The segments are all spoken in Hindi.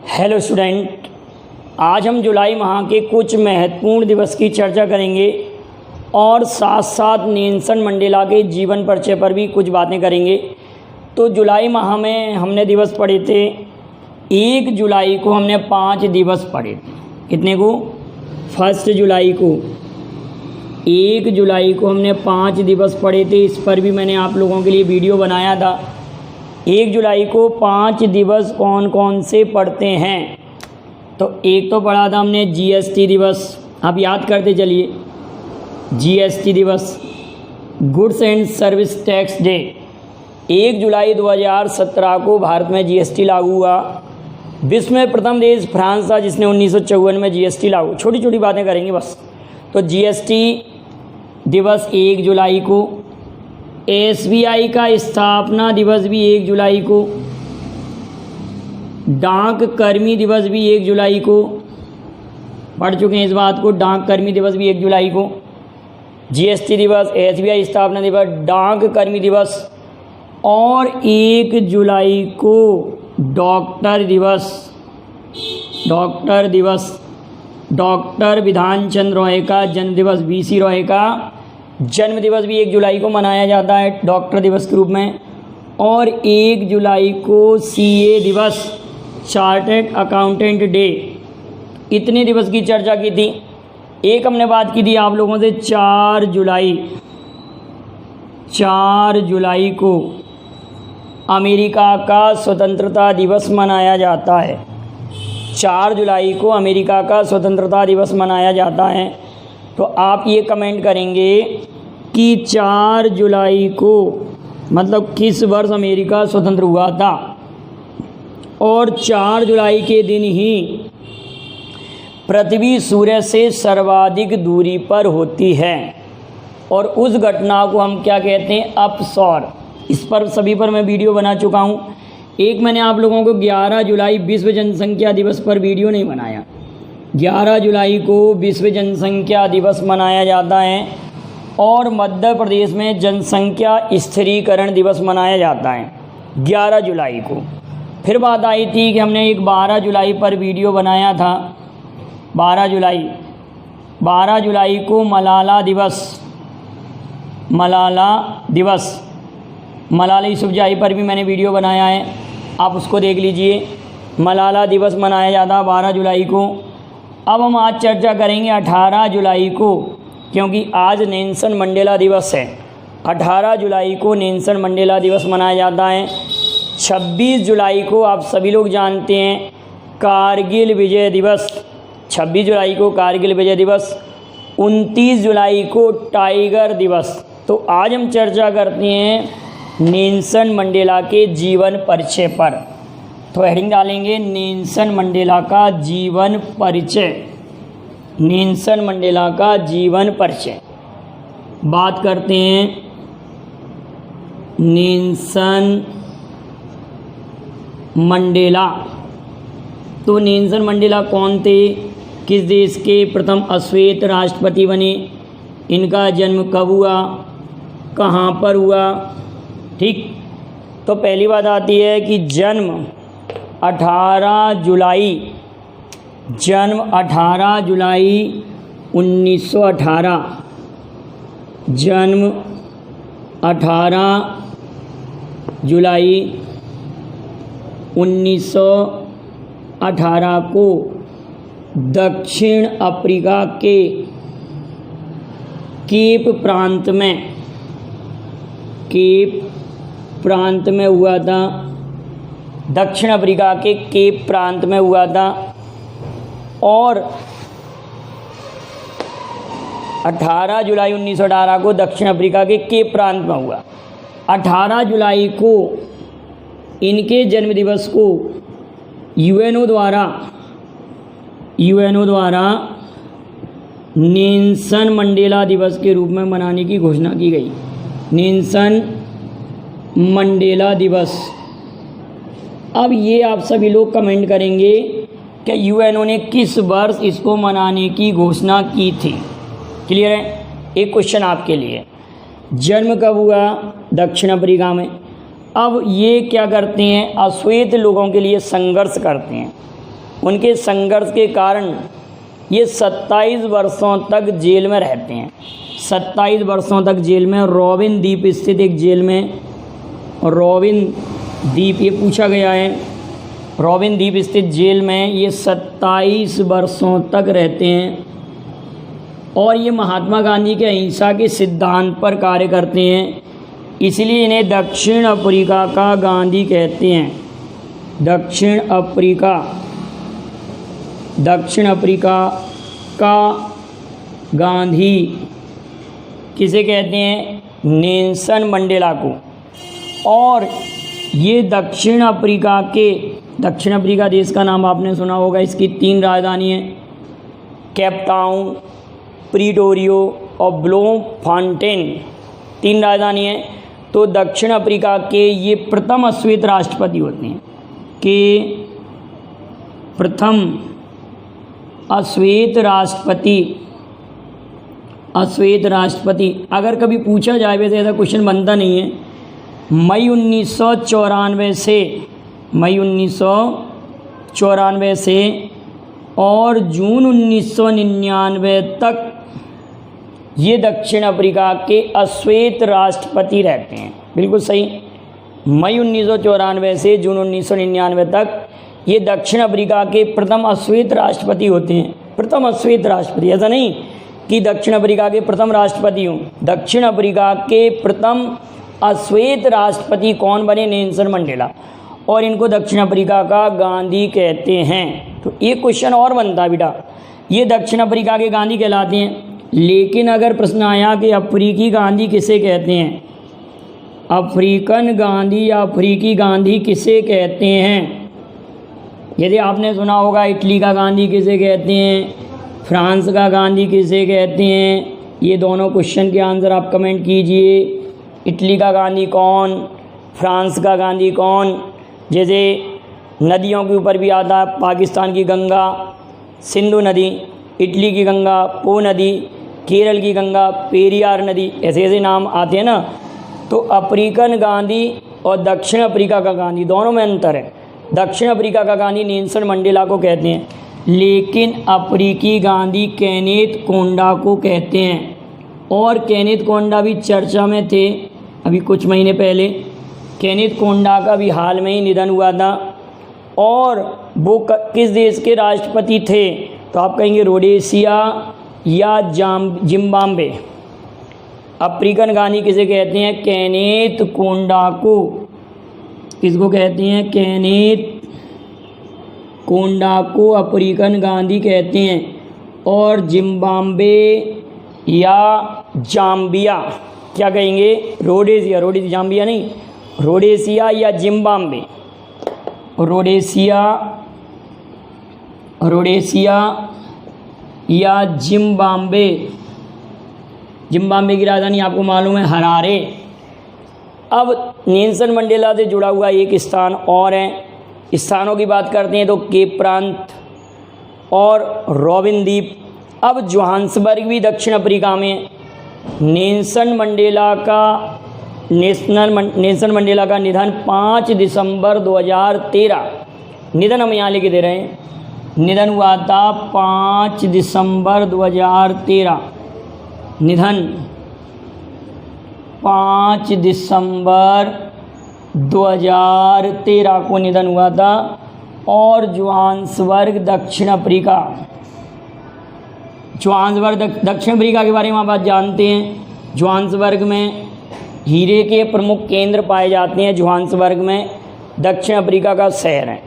हेलो स्टूडेंट, आज हम जुलाई माह के कुछ महत्वपूर्ण दिवस की चर्चा करेंगे और साथ साथ नेल्सन मंडेला के जीवन परिचय पर भी कुछ बातें करेंगे। तो जुलाई माह में हमने दिवस पढ़े थे, 1 जुलाई को हमने 5 दिवस पढ़े थे। कितने को? 1 जुलाई को, 1 जुलाई को हमने 5 दिवस पढ़े थे। इस पर भी मैंने आप लोगों के लिए वीडियो बनाया था। 1 जुलाई को 5 दिवस कौन कौन से पढ़ते हैं? तो एक तो पढ़ा था हमने जीएसटी दिवस, आप याद करते चलिए। जीएसटी दिवस, goods and service tax day. 1 जुलाई 2017 को भारत में जीएसटी लागू हुआ। विश्व में प्रथम देश फ्रांस था जिसने 1954 में जीएसटी लागू। छोटी छोटी बातें करेंगे बस। तो जीएसटी दिवस 1 जुलाई को। एसबीआई का स्थापना दिवस भी 1 जुलाई को। डाक कर्मी दिवस भी 1 जुलाई को। पढ़ चुके हैं इस बात को। डाक कर्मी दिवस भी 1 जुलाई को। जीएसटी दिवस, एसबीआई स्थापना दिवस, डाक कर्मी दिवस और 1 जुलाई को डॉक्टर दिवस। डॉक्टर दिवस, डॉक्टर विधान चंद्र रॉय का जन्म दिवस, वीसी रॉय का जन्म दिवस भी 1 जुलाई को मनाया जाता है डॉक्टर दिवस के रूप में। और 1 जुलाई को सीए दिवस, चार्टर्ड अकाउंटेंट डे। इतने दिवस की चर्चा की थी। एक हमने बात की थी आप लोगों से 4 जुलाई को अमेरिका का स्वतंत्रता दिवस मनाया जाता है। 4 जुलाई को अमेरिका का स्वतंत्रता दिवस मनाया जाता है। तो आप ये कमेंट करेंगे कि 4 जुलाई को मतलब किस वर्ष अमेरिका स्वतंत्र हुआ था। और 4 जुलाई के दिन ही पृथ्वी सूर्य से सर्वाधिक दूरी पर होती है और उस घटना को हम क्या कहते हैं? अपसौर। इस पर सभी पर मैं वीडियो बना चुका हूँ। एक मैंने आप लोगों को 11 जुलाई विश्व जनसंख्या दिवस पर वीडियो नहीं बनाया। 11 जुलाई को विश्व जनसंख्या दिवस मनाया जाता है और मध्य प्रदेश में जनसंख्या स्थिरीकरण दिवस मनाया जाता है 11 जुलाई को। फिर बात आई थी कि हमने एक 12 जुलाई पर वीडियो बनाया था। 12 जुलाई को मलाला दिवस, मलाला यूसुफजई पर भी मैंने वीडियो बनाया है, आप उसको देख लीजिए। मलाला दिवस मनाया जाता है 12 जुलाई को। अब हम आज चर्चा करेंगे 18 जुलाई को, क्योंकि आज नेल्सन मंडेला दिवस है। 18 जुलाई को नेल्सन मंडेला दिवस मनाया जाता है। 26 जुलाई को आप सभी लोग जानते हैं कारगिल विजय दिवस। 26 जुलाई को कारगिल विजय दिवस। 29 जुलाई को टाइगर दिवस। तो आज हम चर्चा करते हैं नेल्सन मंडेला के जीवन परिचय पर। तो हेडिंग डालेंगे नेल्सन मंडेला का जीवन परिचय। नेल्सन मंडेला का जीवन परिचय। बात करते हैं नेल्सन मंडेला। तो नेल्सन मंडेला कौन थे? किस देश के प्रथम अश्वेत राष्ट्रपति बने? इनका जन्म कब हुआ? कहाँ पर हुआ? ठीक। तो पहली बात आती है कि जन्म 18 जुलाई 1918। जन्म 18 जुलाई 1918 को दक्षिण अफ्रीका के केप प्रांत में हुआ था। दक्षिण अफ्रीका के केप प्रांत में हुआ था। और 18 जुलाई 1918 को दक्षिण अफ्रीका के केप प्रांत में हुआ। 18 जुलाई को इनके जन्म दिवस को यूएनओ द्वारा नेल्सन मंडेला दिवस के रूप में मनाने की घोषणा की गई। नेल्सन मंडेला दिवस। अब ये आप सभी लोग कमेंट करेंगे कि यूएनओ ने किस वर्ष इसको मनाने की घोषणा की थी। क्लियर है? एक क्वेश्चन आपके लिए, जन्म कब हुआ? दक्षिण अफ्रीका में। अब ये क्या करते हैं, अश्वेत लोगों के लिए संघर्ष करते हैं। उनके संघर्ष के कारण ये 27 वर्षों तक जेल में रहते हैं। 27 वर्षों तक जेल में, रॉबिन द्वीप स्थित एक जेल में, रॉबिन द्वीप ये पूछा गया है, रॉबिन द्वीप स्थित जेल में ये 27 वर्षों तक रहते हैं और ये महात्मा गांधी के अहिंसा के सिद्धांत पर कार्य करते हैं, इसलिए इन्हें दक्षिण अफ्रीका का गांधी कहते हैं। दक्षिण अफ्रीका का गांधी किसे कहते हैं? नेल्सन मंडेला को। और ये दक्षिण अफ्रीका देश का नाम आपने सुना होगा, इसकी 3 राजधानी हैं, केप टाउन, प्रीटोरियो और ब्लोमफॉन्टेन, 3 राजधानी हैं। तो दक्षिण अफ्रीका के ये प्रथम अश्वेत राष्ट्रपति होते हैं कि प्रथम अश्वेत राष्ट्रपति अगर कभी पूछा जाए, वैसे ऐसा क्वेश्चन बनता नहीं है, मई 1994 से और जून 1999 तक ये दक्षिण अफ्रीका के अश्वेत राष्ट्रपति रहते हैं। बिल्कुल सही, मई 1994 से जून 1999 तक ये दक्षिण अफ्रीका के प्रथम अश्वेत राष्ट्रपति होते हैं। प्रथम अश्वेत राष्ट्रपति, ऐसा नहीं कि दक्षिण अफ्रीका के प्रथम राष्ट्रपति हों, दक्षिण अफ्रीका के प्रथम अश्वेत राष्ट्रपति कौन बने? नेल्सन मंडेला, और इनको दक्षिण अफ्रीका का गांधी कहते हैं। तो ये क्वेश्चन और बनता है बेटा, ये दक्षिण अफ्रीका के गांधी कहलाते हैं। लेकिन अगर प्रश्न आया कि अफ्रीकी गांधी किसे कहते हैं, अफ्रीकन गांधी या अफ्रीकी गांधी किसे कहते हैं? यदि आपने सुना होगा इटली का गांधी किसे कहते हैं, फ्रांस का गांधी किसे कहते हैं, ये दोनों क्वेश्चन के आंसर आप कमेंट कीजिए। इटली का गांधी कौन, फ्रांस का गांधी कौन? जैसे नदियों के ऊपर भी आता है, पाकिस्तान की गंगा सिंधु नदी, इटली की गंगा पो नदी, केरल की गंगा पेरियार नदी, ऐसे ऐसे नाम आते हैं ना। तो अफ्रीकन गांधी और दक्षिण अफ्रीका का गांधी दोनों में अंतर है। दक्षिण अफ्रीका का गांधी नेल्सन मंडेला को कहते हैं, लेकिन अफ्रीकी गांधी केनेथ कोंडा को कहते हैं। और केनेथ कोंडा भी चर्चा में थे अभी कुछ महीने पहले। केनेथ कोंडा का भी हाल में ही निधन हुआ था। और वो किस देश के राष्ट्रपति थे? तो आप कहेंगे रोडेशिया या जिम्बाब्वे। अफ्रीकन गांधी किसे कहते हैं? केनेथ कोंडा को। किसको कहते हैं? केनेथ कोंडा को अफ्रीकन गांधी कहते हैं। और जिम्बाब्वे या जाम्बिया क्या कहेंगे? रोडेशिया जाम्बिया नहीं, रोडेशिया या जिम्बाब्वे। रोडेशिया या जिम्बाब्वे। जिम्बाब्वे की राजधानी आपको मालूम है हरारे। अब नेल्सन मंडेला से जुड़ा हुआ एक स्थान और है, स्थानों की बात करते हैं तो केप प्रांत और रॉबिन द्वीप। अब जोहान्सबर्ग भी दक्षिण अफ्रीका में। नेल्सन मंडेला का निधन 5 दिसंबर 2013, निधन हम यहाँ लेके दे रहे हैं, निधन हुआ था 5 दिसंबर 2013। निधन 5 दिसंबर 2013 को निधन हुआ था। और जोहान्सबर्ग दक्षिण अफ्रीका, जोहान्सबर्ग दक्षिण अफ्रीका के बारे में आप जानते हैं। जोहान्सबर्ग में हीरे के प्रमुख केंद्र पाए जाते हैं। जोहान्सबर्ग में दक्षिण अफ्रीका का शहर है।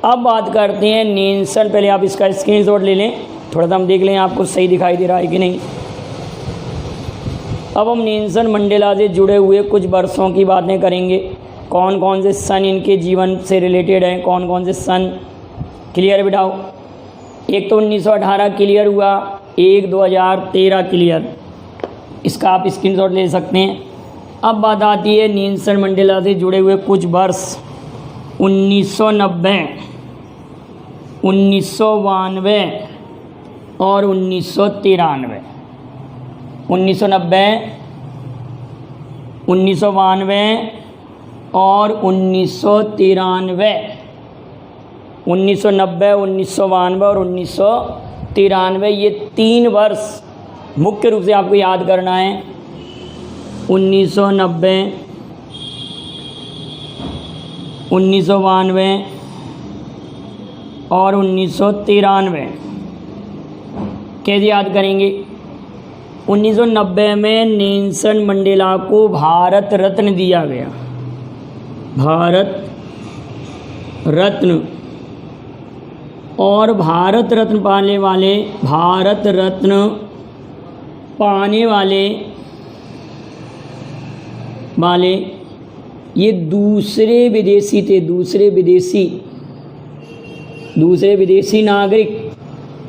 अब बात करते हैं नेल्सन, पहले आप इसका स्क्रीनशॉट ले लें, थोड़ा सा हम देख लें आपको सही दिखाई दे रहा है कि नहीं। अब हम नेल्सन मंडेला से जुड़े हुए कुछ वर्षों की बातें करेंगे, कौन कौन से सन इनके जीवन से रिलेटेड हैं, कौन कौन से सन। क्लियर बिठाओ। एक तो 1918 क्लियर हुआ, एक 2013 क्लियर, इसका आप स्क्रीनशॉट ले सकते हैं। अब बात आती है नेल्सन मंडेला से जुड़े हुए कुछ वर्ष। 1990, 1992 और 1993। 1990, 1992 और 1993। 1990, 1992 और 1993, ये 3 वर्ष मुख्य रूप से आपको याद करना है। 1990, 1992 और 1993। कैसे याद करेंगे? 1990 में नेल्सन मंडेला को भारत रत्न दिया गया, भारत रत्न। और भारत रत्न पाने वाले ये दूसरे विदेशी नागरिक,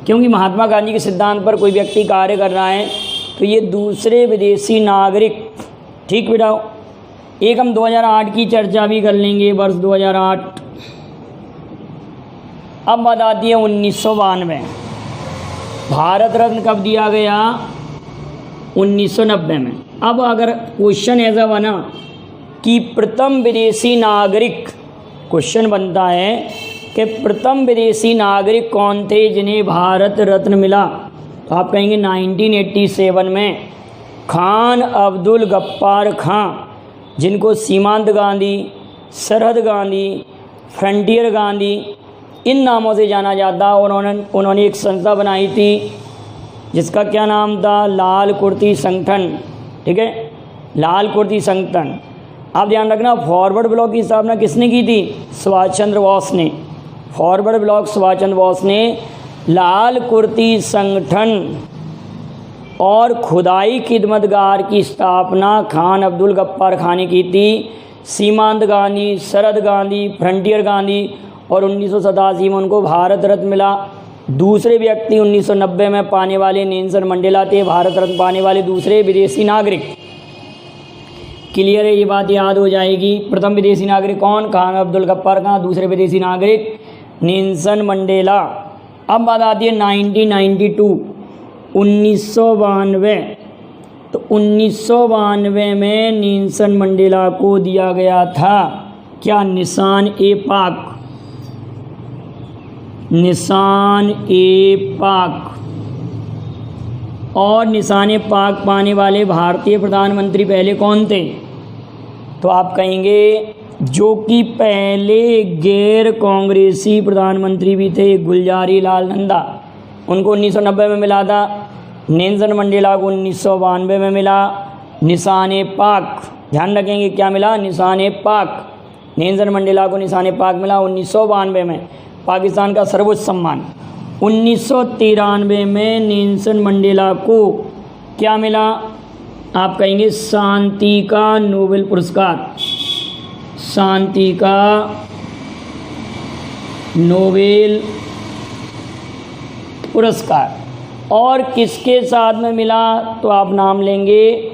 क्योंकि महात्मा गांधी के सिद्धांत पर कोई व्यक्ति कार्य कर रहा है तो ये दूसरे विदेशी नागरिक। ठीक बेटा, एक हम 2008 की चर्चा भी कर लेंगे, वर्ष 2008। अब बात आती है 1992। भारत रत्न कब दिया गया? 1990 में। अब अगर क्वेश्चन ऐसा बना कि प्रथम विदेशी नागरिक, क्वेश्चन बनता है कि प्रथम विदेशी नागरिक कौन थे जिन्हें भारत रत्न मिला, तो आप कहेंगे 1987 में खान अब्दुल गफ्फार खां, जिनको सीमांत गांधी, सरहद गांधी, फ्रंटियर गांधी इन नामों से जाना जाता। उन्होंने एक संस्था बनाई थी जिसका क्या नाम था? लाल कुर्ती संगठन। ठीक है, लाल कुर्ती संगठन। आप ध्यान रखना, फॉरवर्ड ब्लॉक की स्थापना किसने की थी? सुभाष चंद्र बोस ने। फॉरवर्ड ब्लॉक सुभाष चंद्र बोस ने लाल कुर्ती संगठन और खुदाई खिदमतगार की स्थापना खान अब्दुल गफ्फार खां ने की थी। सीमांत गांधी, सरहद गांधी, फ्रंटियर गांधी और 1987 में उनको भारत रत्न मिला। दूसरे व्यक्ति 1990 में पाने वाले नेल्सन मंडेला थे, भारत रत्न पाने वाले दूसरे विदेशी नागरिक। क्लियर है, ये बात याद हो जाएगी। प्रथम विदेशी नागरिक कौन? खान अब्दुल गफ्फार खां। दूसरे विदेशी नागरिक नेल्सन मंडेला। अब बात आती है 1992, 1992। तो 1992 में नेल्सन मंडेला को दिया गया था क्या? निशान-ए-पाक। निशान-ए-पाक। और निशान-ए-पाक पाने वाले भारतीय प्रधानमंत्री पहले कौन थे? तो आप कहेंगे जो कि पहले गैर कांग्रेसी प्रधानमंत्री भी थे, गुलजारी लाल नंदा। उनको 1990 में मिला था। नेल्सन मंडेला को 1992 में मिला निशान-ए-पाक। ध्यान रखेंगे क्या मिला? निशान-ए-पाक। नेल्सन मंडेला को निशान-ए-पाक मिला 1992 में, पाकिस्तान का सर्वोच्च सम्मान। 1993 में नेल्सन मंडेला को क्या मिला? आप कहेंगे शांति का नोबेल पुरस्कार। शांति का नोबेल पुरस्कार। और किसके साथ में मिला? तो आप नाम लेंगे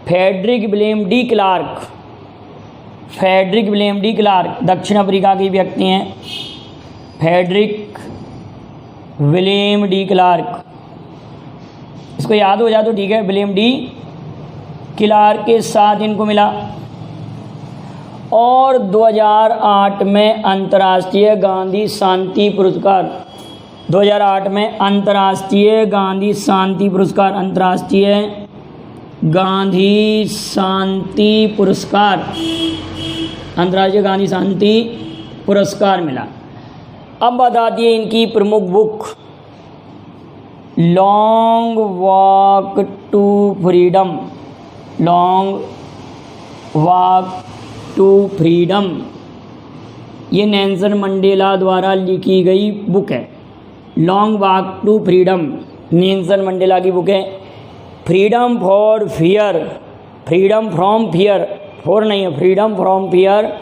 Frederick William de Klerk. Frederick William de Klerk दक्षिण अफ्रीका के व्यक्ति हैं। फ्रेडरिक विलियम डी क्लार्क, इसको याद हो जाए तो ठीक है। विलियम डी क्लार्क के साथ इनको मिला। और 2008 में अंतर्राष्ट्रीय गांधी शांति पुरस्कार। 2008 में अंतर्राष्ट्रीय गांधी शांति पुरस्कार, अंतर्राष्ट्रीय गांधी शांति पुरस्कार, अंतर्राष्ट्रीय गांधी शांति पुरस्कार मिला। अब बता दिए इनकी प्रमुख book, long walk to freedom. Long walk to freedom ये नेल्सन मंडेला द्वारा लिखी गई बुक है। Long walk to freedom Nelson Mandela की बुक है। Freedom for fear, freedom from fear, for नहीं है, फ्रीडम फ्रॉम फियर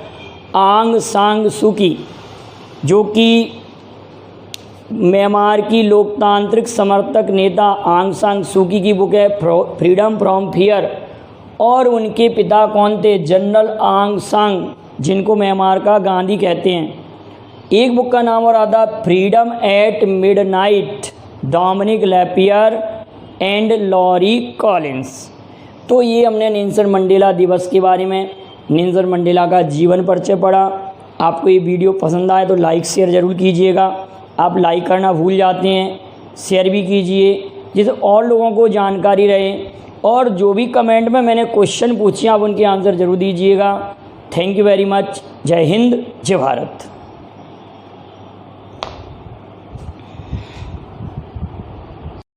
आंग सांग सूकी, जो कि म्यांमार की लोकतांत्रिक समर्थक नेता आंग सांग सूकी की बुक है फ्रीडम फ्रॉम फियर। और उनके पिता कौन थे? जनरल आंग सांग, जिनको म्यांमार का गांधी कहते हैं। एक बुक का नाम और आता freedom at midnight, Dominique Lapierre and Larry Collins. तो ये हमने नेल्सन मंडेला दिवस के बारे में, नेल्सन मंडेला का जीवन परिचय पढ़ा। आपको ये वीडियो पसंद आए तो लाइक शेयर ज़रूर कीजिएगा। आप लाइक करना भूल जाते हैं, शेयर भी कीजिए जिससे और लोगों को जानकारी रहे। और जो भी कमेंट में मैंने क्वेश्चन पूछे आप उनके आंसर ज़रूर दीजिएगा। Thank you very much. जय हिंद, जय भारत।